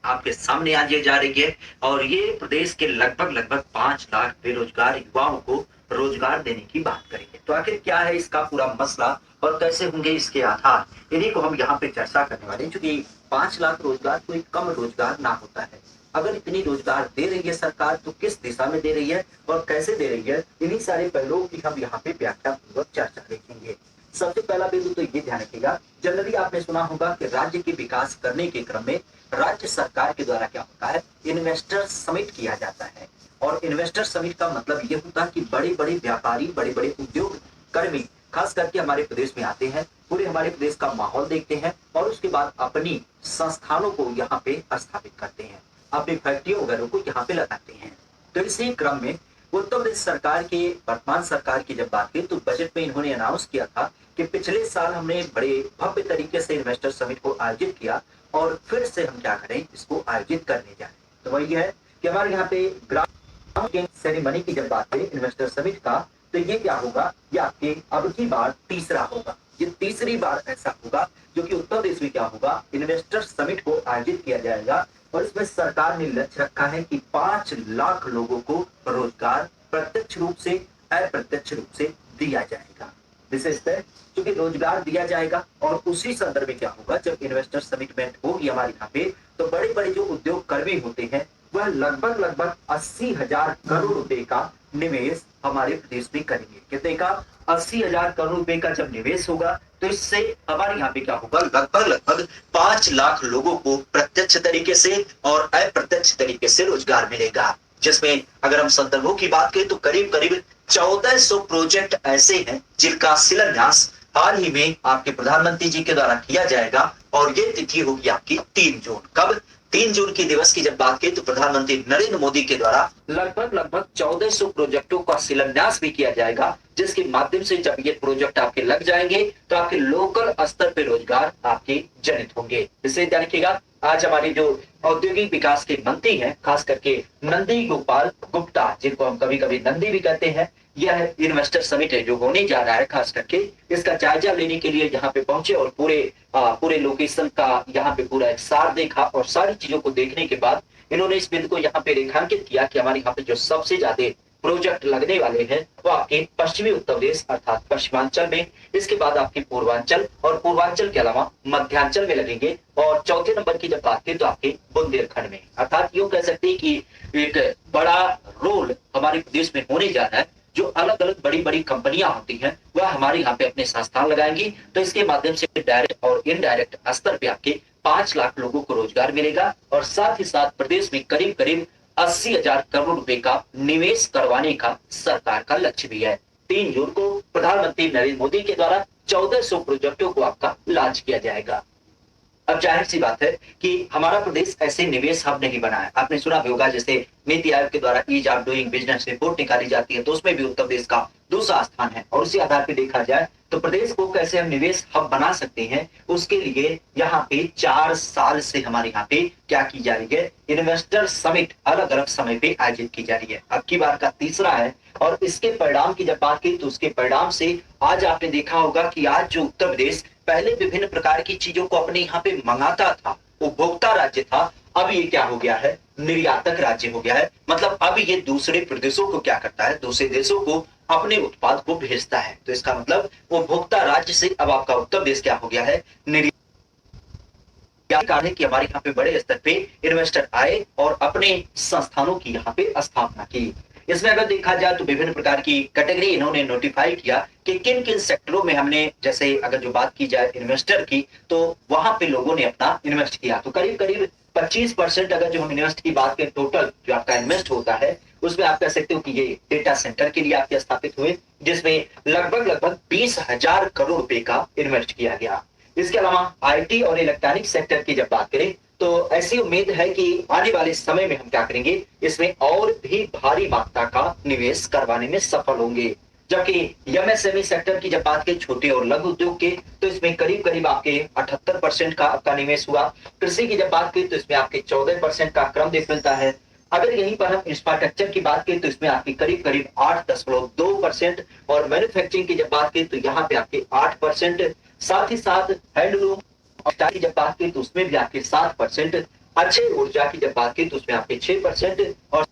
आपके सामने आज ये जा रही है और ये प्रदेश के लगभग लगभग 5 लाख बेरोजगार युवाओं को रोजगार देने की बात करेंगे। तो आखिर क्या है इसका पूरा मसला और कैसे होंगे इसके आधार, इन्हीं को हम यहाँ पे चर्चा करने वाले हैं। क्योंकि 5 लाख रोजगार कोई कम रोजगार ना होता है। अगर इतनी रोजगार दे रही है सरकार तो किस दिशा में दे रही है और कैसे दे रही है, इन्हीं सारे पहलुओं की हम यहाँ पे व्याख्या पूर्वक चर्चा देखेंगे। सबसे पहला बिंदु तो ये ध्यान रखिएगा, जनरली आपने सुना होगा कि राज्य के विकास करने के क्रम में राज्य सरकार के द्वारा क्या होता है, इन्वेस्टर समिट किया जाता है। और इन्वेस्टर समिट का मतलब ये होता है कि बड़े बड़े व्यापारी, बड़े बड़े उद्योग कर्मी खास करके हमारे प्रदेश में आते हैं, पूरे हमारे प्रदेश का माहौल देखते हैं और उसके बाद अपनी संस्थानों को यहाँ पे स्थापित करते हैं, अपनी फैक्ट्रियों वगैरह को यहाँ पे लगाते हैं। तो इसी क्रम में उत्तर प्रदेश सरकार के, वर्तमान सरकार की जब बात की तो बजट में इन्होंने अनाउंस किया था कि पिछले साल हमने बड़े भव्य तरीके से इन्वेस्टर समिट को आयोजित किया और फिर से हम क्या करें, इसको आयोजित करने जा रहे हैं। तो वही है कि हमारे यहाँ पे ग्राउंड सेरेमनी की जब बात करें इन्वेस्टर समिट का, तो ये क्या होगा, ये आपके अब की बार तीसरा होगा। ये तीसरी बार ऐसा होगा जो कि उत्तर प्रदेश में क्या होगा, इन्वेस्टर समिट को आयोजित किया जाएगा। और इसमें सरकार ने लक्ष्य रखा है कि 5 लाख लोगों को रोजगार प्रत्यक्ष रूप से, अप्रत्यक्ष रूप से दिया जाएगा। विशेषतः क्योंकि रोजगार दिया जाएगा और उसी संदर्भ में क्या होगा, जब इन्वेस्टर समिट में होगी हमारे यहाँ पे, तो बड़े बड़े जो उद्योग कर्मी होते हैं वह लगभग लगभग 80,000 करोड़ रुपए का निवेश हमारे प्रदेश में करेंगे। कितने का, 80,000 करोड़ रुपए का जब निवेश होगा तो इससे हमारे यहाँ पे क्या होगा, लगभग लगभग 5 लाख लोगों को प्रत्यक्ष तरीके से और अप्रत्यक्ष तरीके से रोजगार मिलेगा। जिसमें अगर हम संदर्भों की बात करें तो करीब करीब 1400 प्रोजेक्ट ऐसे हैं जिनका शिलान्यास हाल ही में आपके प्रधानमंत्री जी के द्वारा किया जाएगा। और ये तिथि होगी आपकी 3 जून। कब, 3 जून की दिवस की जब बात करें तो प्रधानमंत्री नरेंद्र मोदी के द्वारा लगभग लगभग 1400 प्रोजेक्टों का शिलान्यास भी किया जाएगा, जिसके माध्यम से जब ये प्रोजेक्ट आपके लग जाएंगे तो आपके लोकल स्तर पे रोजगार आपके जनित होंगे। इससे ध्यान रखिएगा, आज हमारे जो औद्योगिक विकास के मंत्री हैं, खास करके नंदी गोपाल गुप्ता, जिनको हम कभी कभी नंदी भी कहते हैं, यह इन्वेस्टर समिट है जो होने जा रहा है, खास करके इसका जायजा लेने के लिए यहाँ पे पहुंचे और पूरे लोकेशन का यहाँ पे पूरा एक सार देखा और सारी चीजों को देखने के बाद इन्होंने इस बिंदु को यहाँ पे रेखांकित किया कि हमारे यहाँ पे जो सबसे ज्यादा प्रोजेक्ट लगने वाले हैं वो आपके पश्चिमी उत्तर प्रदेश अर्थात पश्चिमांचल में, इसके बाद आपके पूर्वांचल और पूर्वांचल के अलावा मध्यांचल में लगेंगे और चौथे नंबर की जब बात करें तो आपके बुंदेलखंड में। अर्थात यूं कह सकते हैं कि एक बड़ा रोल हमारे प्रदेश में होने जा रहा है। जो अलग अलग बड़ी बड़ी कंपनियां होती हैं वह हमारे यहाँ पे अपने संस्थान लगाएंगी, तो इसके माध्यम से डायरेक्ट और इनडायरेक्ट स्तर पे आपके 5 लाख लोगों को रोजगार मिलेगा और साथ ही साथ प्रदेश में करीब करीब 80,000 करोड़ रुपए का निवेश करवाने का सरकार का लक्ष्य भी है। 3 जून को प्रधानमंत्री नरेंद्र मोदी के द्वारा 1400 प्रोजेक्टों को आपका लॉन्च किया जाएगा। अब जाहिर सी बात है कि हमारा प्रदेश ऐसे निवेश हब नहीं बना है। आपने सुना भी होगा, जैसे नीति आयोग के द्वारा ease of doing business report निकाली जाती है तो उसमें भी उत्तर प्रदेश का दूसरा स्थान है। और उसी आधार पर देखा जाए तो प्रदेश को कैसे हम निवेश हब बना सकते हैं, उसके लिए यहाँ पे 4 साल से हमारे यहाँ पे क्या की जा रही है, इन्वेस्टर समिट अलग अलग समय पे आयोजित की जा रही है। अब की बार का तीसरा है और इसके परिणाम की जब बात की तो उसके परिणाम से आज आपने देखा होगा कि आज जो उत्तर प्रदेश पहले विभिन्न प्रकार की चीजों को अपने यहाँ पे मंगाता था, उपभोक्ता राज्य था, अब ये क्या हो गया है, निर्यातक राज्य हो गया है। मतलब अब ये दूसरे प्रदेशों को क्या करता है, दूसरे देशों को अपने उत्पाद को भेजता है। तो इसका मतलब उपभोक्ता राज्य से अब आपका उत्तर प्रदेश क्या हो गया है, निर्यात। कारण है कि हमारे यहाँ पे बड़े स्तर पे इन्वेस्टर आए और अपने संस्थानों की यहाँ पे स्थापना की। इसमें अगर देखा जाए तो विभिन्न प्रकार की कैटेगरी इन्होंने नोटिफाई किया कि किन किन सेक्टरों में हमने, जैसे अगर जो बात की जाए इन्वेस्टर की, तो वहां पे लोगों ने अपना इन्वेस्ट किया। तो करीब करीब 25% अगर जो हम इन्वेस्ट की बात करें, टोटल जो आपका इन्वेस्ट होता है उसमें आप कह सकते हो कि ये डेटा सेंटर के लिए आपके स्थापित हुए, जिसमें लगभग लगभग 20,000 करोड़ रुपए का इन्वेस्ट किया गया। इसके अलावा आईटी और इलेक्ट्रॉनिक सेक्टर की जब बात करें तो ऐसी उम्मीद है कि आने वाले समय में हम क्या करेंगे, इसमें और भी भारी मात्रा का निवेश करवाने में सफल होंगे। जबकि एमएसएमई सेक्टर की जब बात करें, छोटे और लघु उद्योग के, तो इसमें करीब करीब आपके 78% का आपका निवेश हुआ। कृषि की जब बात करें तो इसमें आपके 14% का क्रम देख मिलता है। अगर यहीं पर हम इंफ्रास्ट्रक्चर की बात करें तो इसमें आपकी करीब करीब 8.2% और मैन्युफैक्चरिंग की जब बात करें तो यहाँ पे आपके 8%, साथ ही साथ हैंडलूम और की जब बात करें तो उसमें भी आपके 7%, अच्छे ऊर्जा की जब बात करें तो उसमें आपके 6% और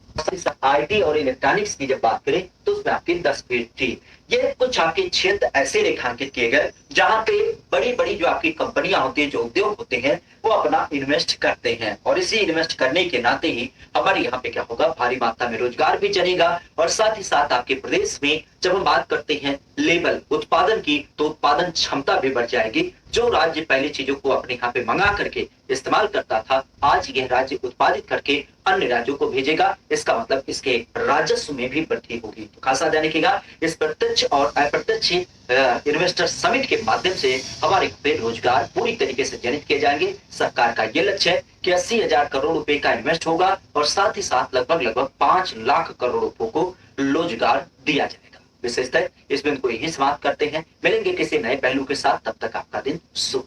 आईटी और इलेक्ट्रॉनिक्स की जब बात करें तो उसमें आपकी 10% थी। ये कुछ आपके क्षेत्र ऐसे रेखांकित किए गए जहां पे बड़ी बड़ी जो आपकी कंपनियां होती है, जो उद्योग होते हैं, वो अपना इन्वेस्ट करते हैं और इसी इन्वेस्ट करने के नाते ही हमारे यहाँ पे क्या होगा, भारी मात्रा में रोजगार भी चलेगा और साथ ही साथ आपके प्रदेश में जब हम बात करते हैं लेवल उत्पादन की, तो उत्पादन क्षमता भी बढ़ जाएगी। जो राज्य पहले चीजों को अपने यहाँ पे मंगा करके इस्तेमाल करता था, आज यह राज्य उत्पादित करके अन्य राज्यों को भेजेगा। इसका मतलब इसके राजस्व में भी वृद्धि होगी। तो खासा ध्यान रखिएगा, इस प्रत्यक्ष और अप्रत्यक्ष इन्वेस्टर समिट के माध्यम से हमारे पे रोजगार पूरी तरीके से जनित किए जाएंगे। सरकार का यह लक्ष्य है कि 80,000 करोड़ रुपए का इन्वेस्ट होगा और साथ ही साथ लगभग 5 लाख करोड़ रुपए को रोजगार दिया जाएगा। विशेषतः इसमें कोई ही समाप्त करते हैं। मिलेंगे किसी नए पहलू के साथ, तब तक आपका दिन शुभ।